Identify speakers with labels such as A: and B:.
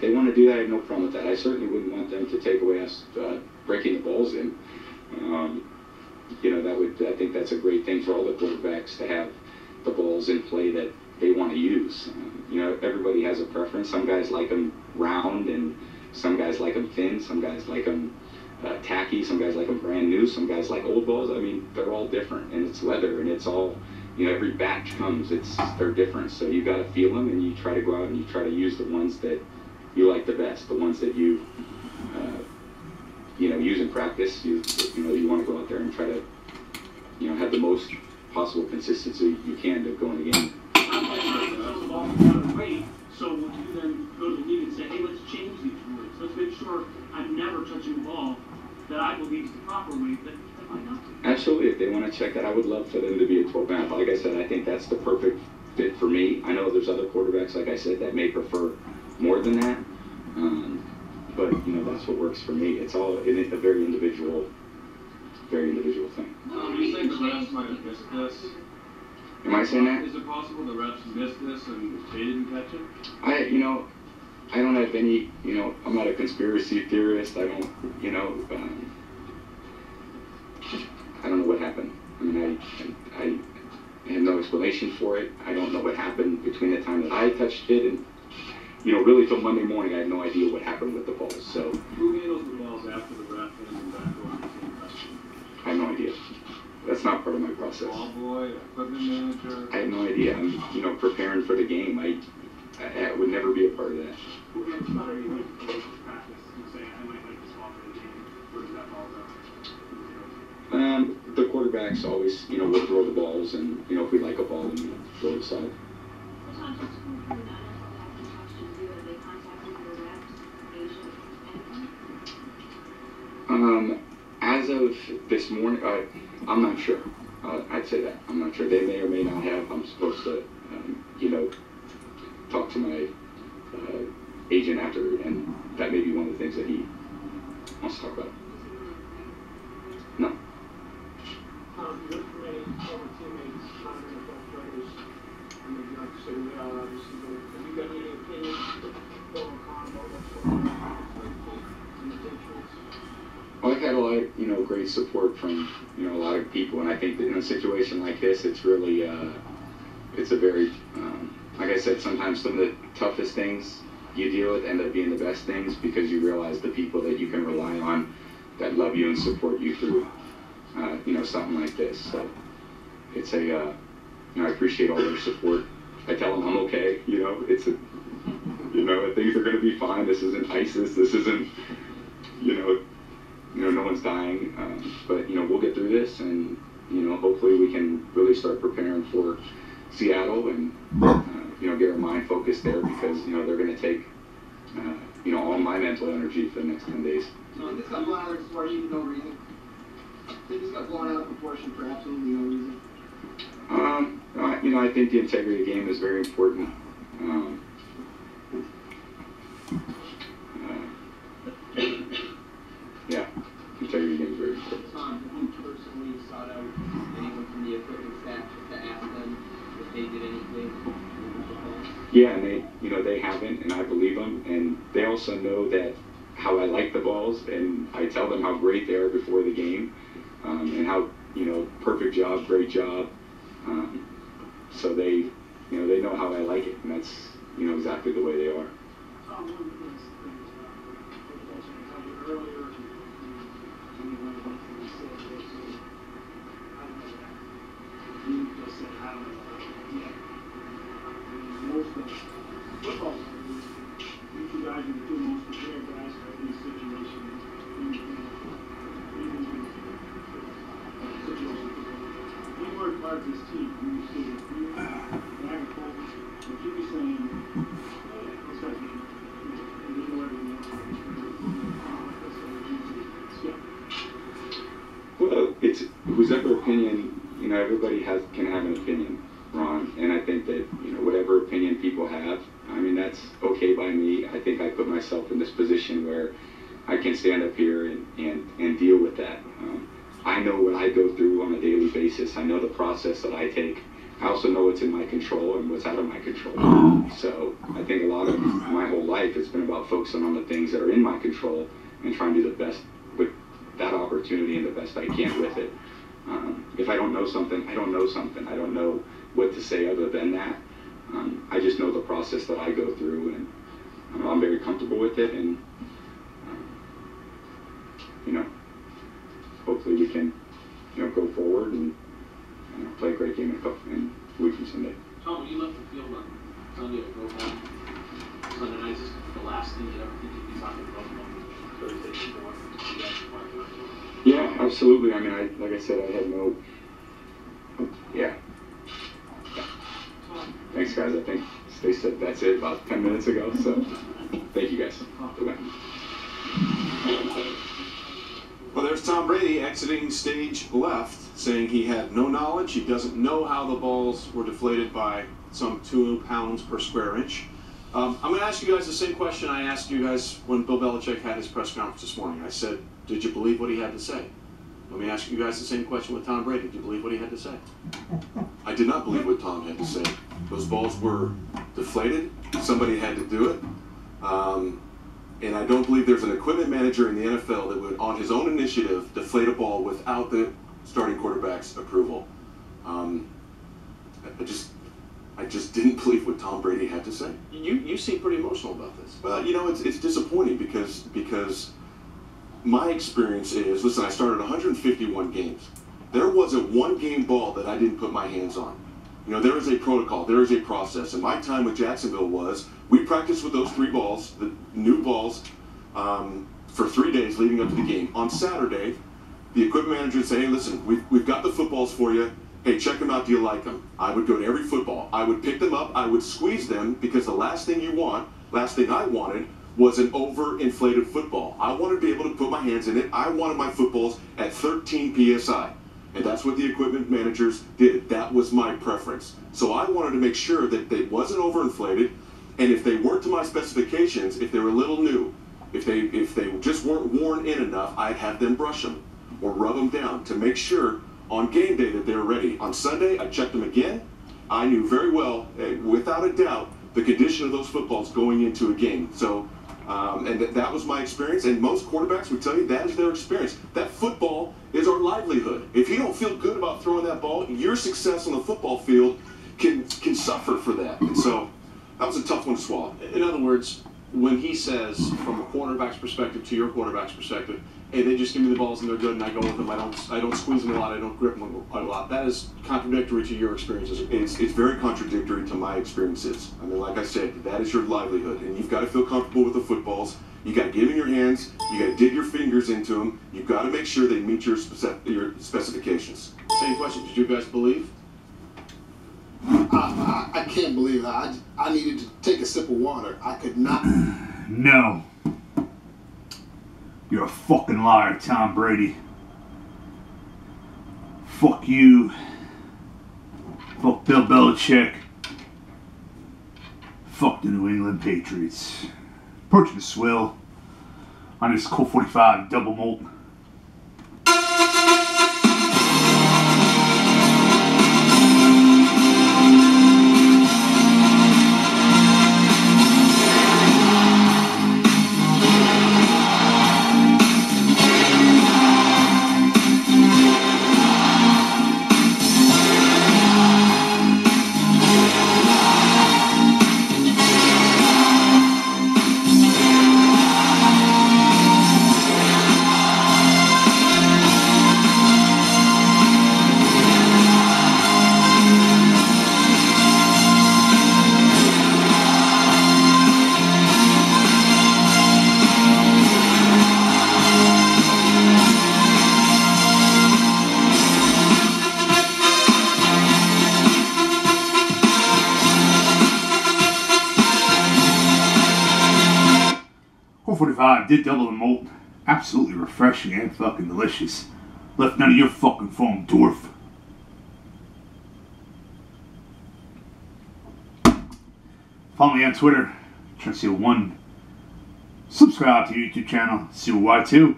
A: If they want to do that, I have no problem with that. I certainly wouldn't want them to take away us breaking the balls in. That would, I think that's a great thing for all the quarterbacks to have the balls in play that they want to use. Everybody has a preference. Some guys like them round, and some guys like them thin. Some guys like them tacky. Some guys like them brand new. Some guys like old balls. I mean, they're all different, and it's leather, and it's all, every batch comes. They're different. So you got to feel them, and you try to go out and you try to use the ones that you like the best, the ones that you use in practice. You want to go out there and try to have the most possible consistency you can to go in the game.
B: So would you then go to the league and say, hey, let's change these rules. Let's make sure I'm never touching the ball that I believe is the proper way that might not be.
A: Absolutely. If they want to check that, I would love for them to be a 12-man. Like I said, I think that's the perfect fit for me. I know there's other quarterbacks, like I said, that may prefer more than that. But that's what works for me. It's all a very individual thing.
C: You saying the refs might have missed this?
A: Am I saying that?
C: Is it possible the refs missed this and they didn't catch it?
A: I don't have any, I'm not a conspiracy theorist. I don't, I don't know what happened. I mean, I have no explanation for it. I don't know what happened between the time that I touched it and, really till Monday morning, I had no idea what happened with the balls. So
C: who handles the balls after the ref hands them back over to the team?
A: I have no idea. That's not part of my process.
C: Ball boy, equipment manager.
A: I have no idea. I'm, preparing for the game. I would never be a part of that.
B: Who gets better you would practice and say, I might like this ball for the game. Where does that ball go?
A: The quarterbacks always, will throw the balls, and if we like a ball, then we throw it aside. As of this morning, I'm not sure. I'd say that. I'm not sure. They may or may not have. I'm supposed to, talk to my agent after, and that may be one of the things that he wants to talk about. No.
B: Your many former teammates, non-NFL players, maybe like you say they are obviously, but have you got any opinions, pro or con, about what's going on in the Patriots?
A: Well, I've had a lot of, great support from, a lot of people, and I think that in a situation like this, it's really, it's a very, like I said, sometimes some of the toughest things you deal with end up being the best things because you realize the people that you can rely on that love you and support you through, something like this. So it's I appreciate all their support. I tell them I'm okay, it's a, things are going to be fine. This isn't ISIS. This isn't, no one's dying, but we'll get through this, and hopefully we can really start preparing for Seattle and get our mind focused there because they're going to take all my mental energy for the next 10 days.
D: So this got blown out of proportion for no reason. They just got blown out of proportion for absolutely no reason.
A: I think the integrity of the game is very important. Yeah, integrity of the game is very important.
D: Tom, have you personally sought out anyone from the equipment staff to ask them if they did anything?
A: Yeah, and they haven't, and I believe them, and they also know that how I like the balls, and I tell them how great they are before the game, and how perfect job, great job. So they know how I like it, and that's exactly the way they are.
B: Tom, one of the things I told you earlier, one of the things you said was, I don't know that. You just said, I don't know that yet. Most of football players, you guys are the two most prepared guys for any situation. We work hard as this team. You see it. You agriculture. Would you be saying, what's that mean? You know everything else.
A: Well, it's whoever opinion, everybody can have an opinion, Ron, and I think that, whatever opinion people have, I mean, that's okay by me. I think I put myself in this position where I can stand up here and deal with that. I know what I go through on a daily basis. I know the process that I take I also know what's in my control and what's out of my control. So I think a lot of my whole life has been about focusing on the things that are in my control and trying to do the best with that opportunity and the best I can with it. If I don't know something, I don't know something. I don't know what to say other than that. I just know the process that I go through, and I'm very comfortable with it. And you know, hopefully we can, you know, go forward and play a great game in a week from Sunday.
C: Tom, when you left the field on Sunday to go home, Sunday night, is the last thing you ever think you'd be talking about Thursday before?
A: Yeah, absolutely. I mean, like I said, I had no. Yeah. Thanks, guys. I think they said that's it about 10 minutes ago. So, thank you, guys. Bye-bye.
E: Well, there's Tom Brady exiting stage left, saying he had no knowledge. He doesn't know how the balls were deflated by some 2 pounds per square inch. I'm going to ask you guys the same question I asked you guys when Bill Belichick had his press conference this morning. I said, did you believe what he had to say? Let me ask you guys the same question with Tom Brady. Did you believe what he had to say? I did not believe what Tom had to say. Those balls were deflated. Somebody had to do it. And I don't believe there's an equipment manager in the NFL that would, on his own initiative, deflate a ball without the starting quarterback's approval. I just didn't believe what Tom Brady had to say. You seem pretty emotional about this. Well, you know, it's disappointing because my experience is, listen, I started 151 games. There wasn't one game ball that I didn't put my hands on. You know, there is a protocol, there is a process. And my time with Jacksonville was, we practiced with those 3 balls, the new balls, for 3 days leading up to the game. On Saturday, the equipment manager would say, hey, listen, we've got the footballs for you. Hey, check them out, do you like them? I would go to every football. I would pick them up, I would squeeze them, because the last thing I wanted was an overinflated football. I wanted to be able to put my hands in it. I wanted my footballs at 13 PSI. And that's what the equipment managers did. That was my preference. So I wanted to make sure that they wasn't overinflated, and if they weren't to my specifications, if they were a little new, if they just weren't worn in enough, I'd have them brush them or rub them down to make sure on game day that they're ready. On Sunday, I checked them again. I knew very well, without a doubt, the condition of those footballs going into a game. So, and that was my experience, and most quarterbacks would tell you that is their experience. That football is our livelihood. If you don't feel good about throwing that ball, your success on the football field can suffer for that. And so that was a tough one to swallow.
C: In other words, when he says, from a quarterback's perspective to your quarterback's perspective, hey, they just give me the balls and they're good and I go with them, I don't squeeze them a lot, I don't grip them a lot, that is contradictory to your experiences.
E: It's very contradictory to my experiences. I mean, like I said, that is your livelihood, and you've got to feel comfortable with the footballs. You got to get in your hands, you got to dig your fingers into them, you've got to make sure they meet your specifications.
C: Same question, did you guys believe?
F: I can't believe that. I needed to take a sip of water. I could not.
G: No. You're a fucking liar, Tom Brady. Fuck you. Fuck Bill Belichick. Fuck the New England Patriots. Approaching the swill on this Colt 45 double malt. Colt 45 did double the malt. Absolutely refreshing and fucking delicious. Left none of your fucking foam, dwarf. Follow me on Twitter, Trentseal1. Subscribe to your YouTube channel, CY2.